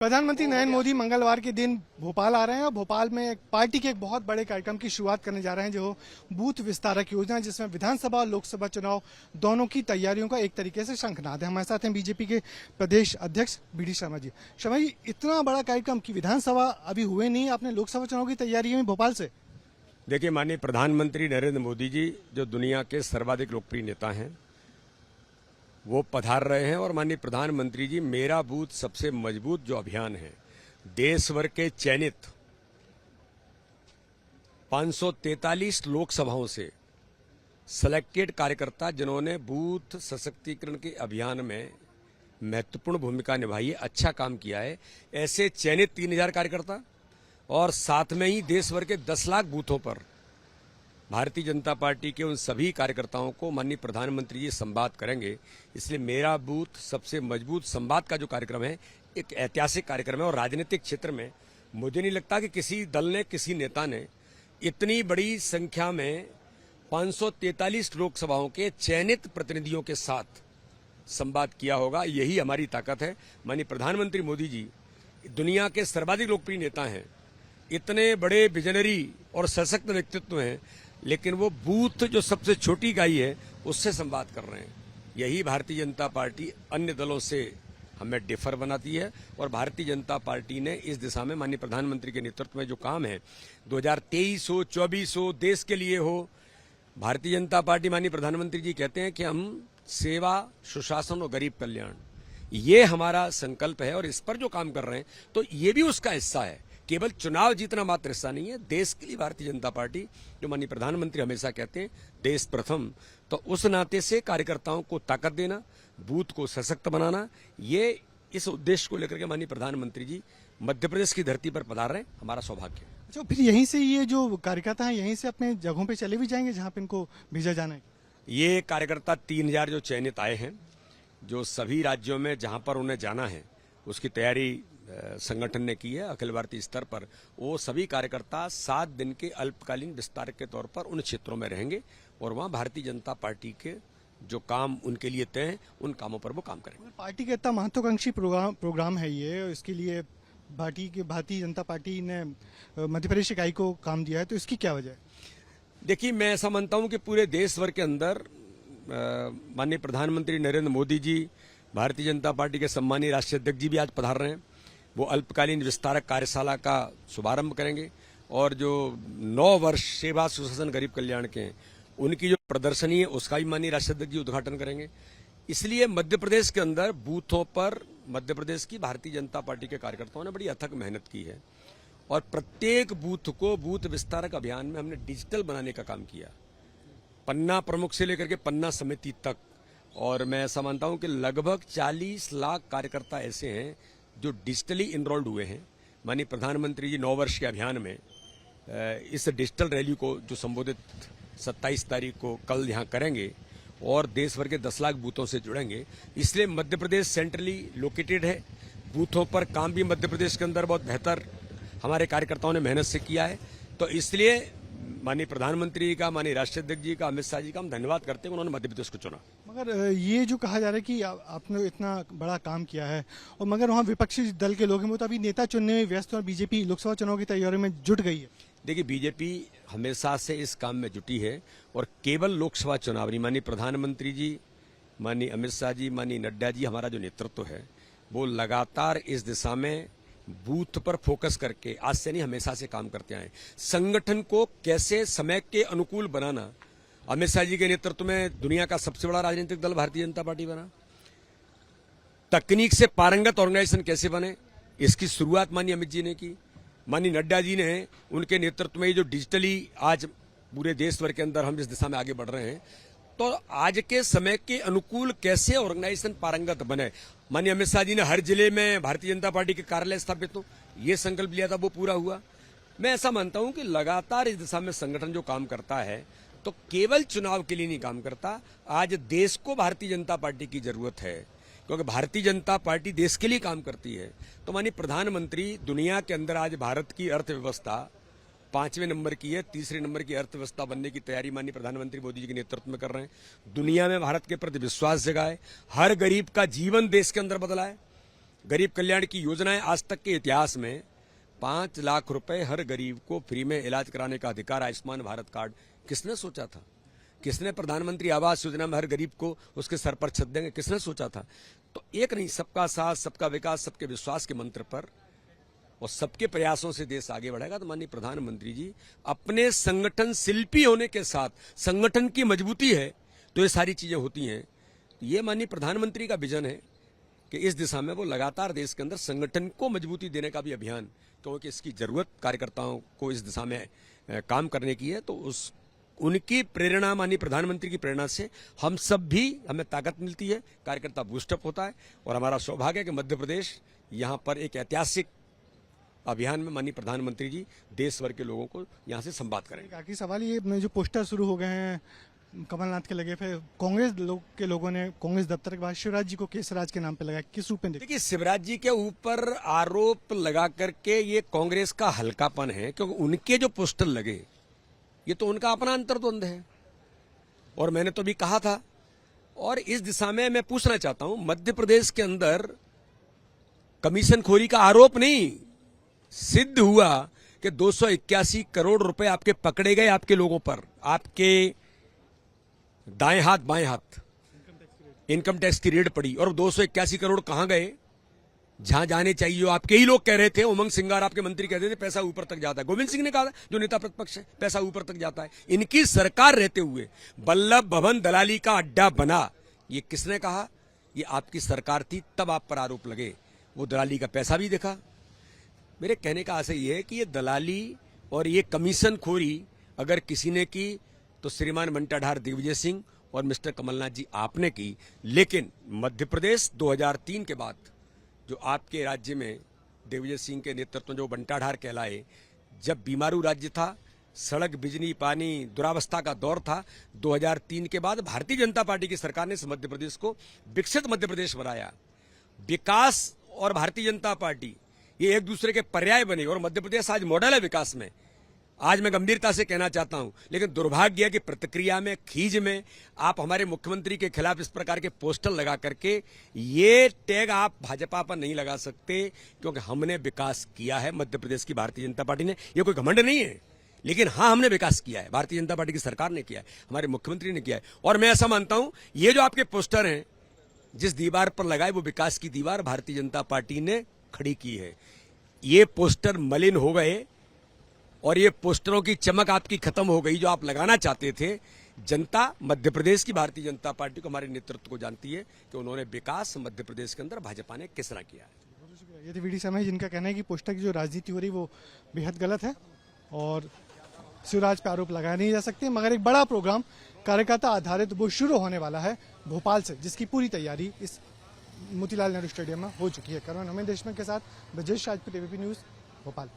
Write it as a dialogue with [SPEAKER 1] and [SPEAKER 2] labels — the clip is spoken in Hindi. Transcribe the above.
[SPEAKER 1] प्रधानमंत्री नरेंद्र मोदी मंगलवार के दिन भोपाल आ रहे हैं और भोपाल में एक पार्टी के एक बहुत बड़े कार्यक्रम की शुरुआत करने जा रहे हैं जो बूथ विस्तारक योजना, जिसमें विधानसभा और लोकसभा चुनाव दोनों की तैयारियों का एक तरीके से शंखनाद है। हमारे साथ हैं बीजेपी के प्रदेश अध्यक्ष बी.डी. शर्मा जी। शर्मा जी, इतना बड़ा कार्यक्रम की विधानसभा अभी हुए नहीं, आपने लोकसभा चुनाव की तैयारी में भोपाल से?
[SPEAKER 2] देखिए, माननीय प्रधानमंत्री नरेंद्र मोदी जी जो दुनिया के सर्वाधिक लोकप्रिय नेता हैं वो पधार रहे हैं और माननीय प्रधानमंत्री जी मेरा बूथ सबसे मजबूत जो अभियान है, देश भर के चयनित 543 लोकसभाओं से सिलेक्टेड कार्यकर्ता जिन्होंने बूथ सशक्तिकरण के अभियान में महत्वपूर्ण भूमिका निभाई है, अच्छा काम किया है, ऐसे चयनित 3000 कार्यकर्ता और साथ में ही देश भर के 10 लाख बूथों पर भारतीय जनता पार्टी के उन सभी कार्यकर्ताओं को माननीय प्रधानमंत्री जी संवाद करेंगे। इसलिए मेरा बूथ सबसे मजबूत संवाद का जो कार्यक्रम है एक ऐतिहासिक कार्यक्रम है और राजनीतिक क्षेत्र में मुझे नहीं लगता कि किसी दल ने, किसी नेता ने इतनी बड़ी संख्या में 543 लोकसभाओं के चयनित प्रतिनिधियों के साथ संवाद किया होगा। यही हमारी ताकत है। माननीय प्रधानमंत्री मोदी जी दुनिया के सर्वाधिक लोकप्रिय नेता हैं, इतने बड़े विजनरी और सशक्त व्यक्तित्व हैं, लेकिन वो बूथ जो सबसे छोटी इकाई है उससे संवाद कर रहे हैं। यही भारतीय जनता पार्टी अन्य दलों से हमें डिफर बनाती है और भारतीय जनता पार्टी ने इस दिशा में माननीय प्रधानमंत्री के नेतृत्व में जो काम है 2023 हो, 24 हो, देश के लिए हो, भारतीय जनता पार्टी माननीय प्रधानमंत्री जी कहते हैं कि हम सेवा, सुशासन और गरीब कल्याण, ये हमारा संकल्प है और इस पर जो काम कर रहे हैं तो ये भी उसका हिस्सा है। केवल चुनाव जीतना मात्र हिस्सा नहीं है, देश के लिए भारतीय जनता पार्टी, जो माननीय प्रधानमंत्री हमेशा कहते हैं देश प्रथम, तो उस नाते से कार्यकर्ताओं को ताकत देना, बूथ को सशक्त बनाना, ये इस उद्देश्य को लेकर के माननीय प्रधानमंत्री जी मध्य प्रदेश की धरती पर पधार रहे हैं। हमारा सौभाग्य है।
[SPEAKER 1] अच्छा, फिर यहीं से ये जो कार्यकर्ता हैं यहीं से अपने जगहों पे चले भी जाएंगे जहां पे इनको भेजा जाना है?
[SPEAKER 2] ये कार्यकर्ता 3000 जो चयनित आए हैं, जो सभी राज्यों में जहां पर उन्हें जाना है उसकी तैयारी संगठन ने की है अखिल भारतीय स्तर पर। वो सभी कार्यकर्ता 7 दिन के अल्पकालीन विस्तारक के तौर पर उन क्षेत्रों में रहेंगे और वहां भारतीय जनता पार्टी के जो काम उनके लिए तय हैं उन कामों पर वो काम करेंगे।
[SPEAKER 1] पार्टी का इतना महत्वाकांक्षी प्रोग्राम है ये, इसके लिए भारतीय जनता पार्टी ने मध्य प्रदेश इकाई को काम दिया है, तो इसकी क्या वजह है?
[SPEAKER 2] देखिए, मैं ऐसा मानता हूं कि पूरे देश भर के अंदर माननीय प्रधानमंत्री नरेंद्र मोदी जी, भारतीय जनता पार्टी के सम्मानीय राष्ट्रीय अध्यक्ष जी भी आज पधार रहे हैं। वो अल्पकालीन विस्तारक कार्यशाला का शुभारंभ करेंगे और जो 9 वर्ष सेवा, सुशासन, गरीब कल्याण के हैं उनकी जो प्रदर्शनी है उसका भी माननीय राष्ट्रीय अध्यक्ष जी उद्घाटन करेंगे। इसलिए मध्य प्रदेश के अंदर बूथों पर मध्य प्रदेश की भारतीय जनता पार्टी के कार्यकर्ताओं ने बड़ी अथक मेहनत की है और प्रत्येक बूथ को बूथ विस्तारक अभियान में हमने डिजिटल बनाने का काम किया, पन्ना प्रमुख से लेकर के पन्ना समिति तक। और मैं ऐसा मानता हूं कि लगभग 40 लाख कार्यकर्ता ऐसे हैं जो डिजिटली इनरोल्ड हुए हैं। माननीय प्रधानमंत्री जी 9 वर्ष के अभियान में इस डिजिटल रैली को जो संबोधित 27 तारीख को कल यहाँ करेंगे और देश भर के 10 लाख बूथों से जुड़ेंगे। इसलिए मध्य प्रदेश सेंट्रली लोकेटेड है, बूथों पर काम भी मध्य प्रदेश के अंदर बहुत बेहतर हमारे कार्यकर्ताओं ने मेहनत से किया है। तो इसलिए माननीय प्रधानमंत्री का, माननीय राष्ट्रीय अध्यक्ष जी का, अमित शाह जी का हम धन्यवाद करते हैं, उन्होंने मध्य प्रदेश को चुना।
[SPEAKER 1] मगर ये जो कहा जा रहा है कि आपने इतना बड़ा काम किया है और मगर वहाँ विपक्षी दल के लोग हैं वो तो अभी नेता चुनने में व्यस्त हैं और बीजेपी लोकसभा चुनाव की तैयारी में जुट गई है।
[SPEAKER 2] देखिए, बीजेपी हमेशा से इस काम में जुटी है और केवल लोकसभा चुनाव नहीं, माननीय प्रधानमंत्री जी, माननीय अमित शाह जी, माननीय नड्डा जी, हमारा जो नेतृत्व है वो लगातार इस दिशा में बूथ पर फोकस करके आज से नहीं हमेशा से काम करते आए। संगठन को कैसे समय के अनुकूल बनाना, अमित शाह जी के नेतृत्व में दुनिया का सबसे बड़ा राजनीतिक दल भारतीय जनता पार्टी बना। तकनीक से पारंगत ऑर्गेनाइजेशन कैसे बने, इसकी शुरुआत माननीय अमित जी ने की। माननीय नड्डा जी ने, उनके नेतृत्व में जो डिजिटली आज पूरे देश भर के अंदर हम इस दिशा में आगे बढ़ रहे हैं, तो आज के समय के अनुकूल कैसे ऑर्गेनाइजेशन पारंगत बने। माननीय अमित शाह जी ने हर जिले में भारतीय जनता पार्टी के कार्यालय स्थापित हो, ये संकल्प लिया था, वो पूरा हुआ। मैं ऐसा मानता हूं कि लगातार इस दिशा में संगठन जो काम करता है तो केवल चुनाव के लिए नहीं काम करता, आज देश को भारतीय जनता पार्टी की जरूरत है, क्योंकि भारतीय जनता पार्टी देश के लिए काम करती है। तो माननीय प्रधानमंत्री दुनिया के अंदर आज भारत की अर्थव्यवस्था 5वें नंबर की है, 3रे नंबर की अर्थव्यवस्था बनने की तैयारी माननीय प्रधानमंत्री मोदी जी के नेतृत्व में कर रहे हैं। दुनिया में भारत के प्रति विश्वास जगाए, हर गरीब का जीवन देश के अंदर बदला है। गरीब कल्याण की योजनाएं आज तक के इतिहास में 5 लाख रुपए हर गरीब को फ्री में इलाज कराने का अधिकार, आयुष्मान भारत कार्ड किसने सोचा था? किसने प्रधानमंत्री आवास योजना में हर गरीब को उसके सर पर छत देंगे, किसने सोचा था? तो एक नहीं, सबका साथ, सबका विकास, सबके विश्वास के मंत्र पर और सबके प्रयासों से देश आगे बढ़ेगा। तो माननीय प्रधानमंत्री जी अपने संगठन शिल्पी होने के साथ, संगठन की मजबूती है तो ये सारी चीजें होती हैं। ये माननीय प्रधानमंत्री का विजन है कि इस दिशा में वो लगातार देश के अंदर संगठन को मजबूती देने का भी अभियान, क्योंकि इसकी जरूरत कार्यकर्ताओं को इस दिशा में काम करने की है। तो उनकी प्रेरणा, माननीय प्रधानमंत्री की प्रेरणा से हम सब भी, हमें ताकत मिलती है, कार्यकर्ता बूस्टअप होता है। और हमारा सौभाग्य है कि मध्य प्रदेश यहाँ पर एक ऐतिहासिक अभियान में माननीय प्रधानमंत्री जी देश भर के लोगों को यहाँ से संवाद करेंगे।
[SPEAKER 1] आखिरी सवाल, ये जो पोस्टर शुरू हो गए हैं कमलनाथ के लगे, फिर कांग्रेस के लोगों ने कांग्रेस दफ्तर के बाद शिवराज जी को केसराज के नाम पे लगाया, किस रूप में
[SPEAKER 2] देखिए, शिवराज जी के ऊपर आरोप लगा करके ये कांग्रेस का हल्कापन है, क्योंकि उनके जो पोस्टर लगे ये तो उनका अपना अंतर्द्वंद है। और मैंने तो भी कहा था, और इस दिशा में मैं पूछना चाहता हूं, मध्य प्रदेश के अंदर कमीशनखोरी का आरोप नहीं, सिद्ध हुआ कि 281 करोड़ रुपए आपके पकड़े गए, आपके लोगों पर, आपके दाएं हाथ बाएं हाथ इनकम टैक्स की रेड पड़ी। और 281 करोड़ कहां गए? जहां जाने चाहिए। आपके ही लोग कह रहे थे, उमंग सिंगार आपके मंत्री कहते थे पैसा ऊपर तक जाता है। गोविंद सिंह ने कहा जो नेता प्रतिपक्ष है, पैसा ऊपर तक जाता है। इनकी सरकार रहते हुए वल्लभ भवन दलाली का अड्डा बना, ये किसने कहा? ये आपकी सरकार थी, तब आप पर आरोप लगे। वो दलाली का पैसा भी देखा। मेरे कहने का आशय यह है कि ये दलाली और ये कमीशन खोरी अगर किसी ने की तो श्रीमान बंटाढार दिग्विजय सिंह और मिस्टर कमलनाथ जी आपने की। लेकिन मध्य प्रदेश 2003 के बाद जो आपके राज्य में दिग्विजय सिंह के नेतृत्व में जो बंटाढार कहलाए, जब बीमारू राज्य था, सड़क, बिजली, पानी, दुरावस्था का दौर था, 2003 के बाद भारतीय जनता पार्टी की सरकार ने इस मध्य प्रदेश को विकसित मध्य प्रदेश बनाया। विकास और भारतीय जनता पार्टी ये एक दूसरे के पर्याय बने और मध्य प्रदेश आज मॉडल है विकास में। आज मैं गंभीरता से कहना चाहता हूं, लेकिन दुर्भाग्य है कि प्रतिक्रिया में, खीज में आप हमारे मुख्यमंत्री के खिलाफ इस प्रकार के पोस्टर लगा करके ये टैग आप भाजपा पर नहीं लगा सकते, क्योंकि हमने विकास किया है मध्य प्रदेश की भारतीय जनता पार्टी ने। ये कोई घमंड नहीं है, लेकिन हाँ, हमने विकास किया है, भारतीय जनता पार्टी की सरकार ने किया है, हमारे मुख्यमंत्री ने किया है। और मैं ऐसा मानता हूं, ये जो आपके पोस्टर हैं जिस दीवार पर लगाए, वो विकास की दीवार भारतीय जनता पार्टी ने खड़ी की है। ये पोस्टर मलिन हो गए और ये पोस्टरों की चमक आपकी खत्म हो गई जो आप लगाना चाहते थे। जनता मध्य प्रदेश की भारतीय जनता पार्टी को, हमारे नेतृत्व को जानती है कि उन्होंने विकास मध्य प्रदेश के अंदर भाजपा ने किस तरह किया है।
[SPEAKER 1] ये थे वीडी समय, जिनका कहना है कि पोस्टर की जो राजनीति हो रही वो बेहद गलत है और शिवराज पे आरोप लगाए नहीं जा सकते। मगर एक बड़ा प्रोग्राम कार्यकर्ता आधारित वो शुरू होने वाला है भोपाल से, जिसकी पूरी तैयारी इस मोतीलाल नेहरू स्टेडियम में हो चुकी है। करण हमें देशमुख के साथ ब्रजेश राजपूत, एबीपी न्यूज, भोपाल।